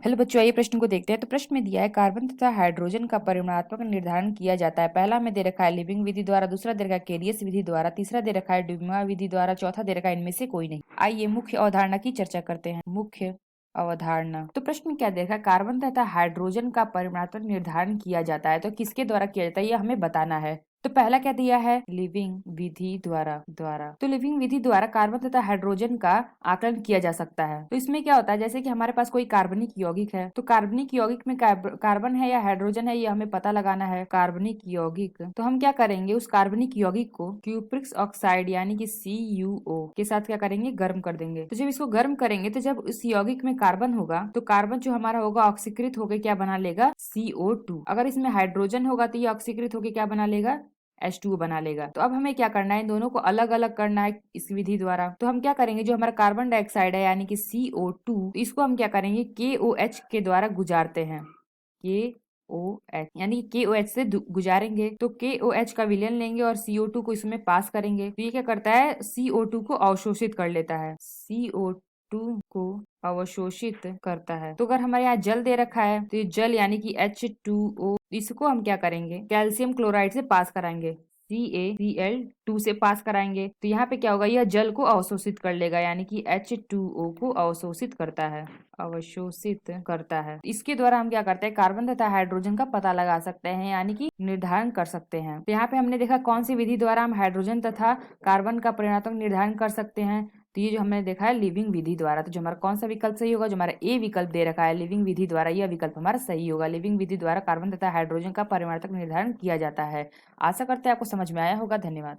Hello बच्चों, आइए प्रश्न को देखते हैं। तो प्रश्न में दिया है कार्बन तथा हाइड्रोजन का परिमाणात्मक निर्धारण किया जाता है। पहला में दे रखा है लिविंग विधि द्वारा, दूसरा दे रखा है केलियस विधि द्वारा, तीसरा दे रखा है ड्यूमा विधि द्वारा, चौथा दे रखा है इनमें से कोई नहीं। आइए मुख्य अवधारणा की चर्चा करते हैं। मुख्य अवधारणा। तो प्रश्न में क्या देखा है, कार्बन तथा हाइड्रोजन का परिमाणात्मक निर्धारण किया जाता है। तो किसके द्वारा किया जाता है, यह हमें बताना है। तो पहला क्या दिया है, लिविंग विधि द्वारा। तो लिविंग विधि द्वारा कार्बन तथा हाइड्रोजन का आकलन किया जा सकता है। तो इसमें क्या होता है, जैसे कि हमारे पास कोई कार्बनिक यौगिक है, तो कार्बनिक यौगिक में कार्बन है या हाइड्रोजन है, ये हमें पता लगाना है। कार्बनिक यौगिक, तो हम क्या करेंगे, उस कार्बनिक यौगिक को क्यूप्रिक ऑक्साइड यानी कि CuO के साथ क्या करेंगे, गर्म कर देंगे। तो जब इसको गर्म करेंगे तो जब इस यौगिक में कार्बन होगा तो कार्बन जो हमारा होगा ऑक्सीकृत होकर क्या बना लेगा, CO2। अगर इसमें हाइड्रोजन होगा तो ये ऑक्सीकृत होकर क्या बना लेगा, H2O बना लेगा। तो अब हमें क्या करना है, इन दोनों को अलग अलग करना है इस विधि द्वारा। तो हम क्या करेंगे, जो हमारा कार्बन डाइऑक्साइड है यानी कि CO2, तो इसको हम क्या करेंगे, KOH के द्वारा गुजारते हैं। KOH यानी कि KOH से गुजारेंगे तो KOH का विलयन लेंगे और CO2 को इसमें पास करेंगे। तो ये क्या करता है, CO2 को अवशोषित कर लेता है। CO2 को अवशोषित करता है। तो अगर हमारे यहाँ जल दे रखा है तो ये जल यानी कि H2O, इसको हम क्या करेंगे, कैल्शियम क्लोराइड से पास कराएंगे। CaCl2 से पास कराएंगे। तो यहाँ पे क्या होगा, यह जल को अवशोषित कर लेगा यानी कि H2O को अवशोषित करता है। इसके द्वारा हम क्या करते हैं, कार्बन तथा हाइड्रोजन का पता लगा सकते हैं यानी कि निर्धारण कर सकते हैं। तो यहाँ पे हमने देखा कौन सी विधि द्वारा हम हाइड्रोजन तथा कार्बन का परिमाणात्मक निर्धारण कर सकते हैं। तो ये जो हमने देखा है लिविंग विधि द्वारा। तो जो हमारा कौन सा विकल्प सही होगा, जो हमारा ए विकल्प दे रखा है लिविंग विधि द्वारा, यह विकल्प हमारा सही होगा। लिविंग विधि द्वारा कार्बन तथा हाइड्रोजन का परिमाणात्मक निर्धारण किया जाता है। आशा करते हैं आपको समझ में आया होगा। धन्यवाद।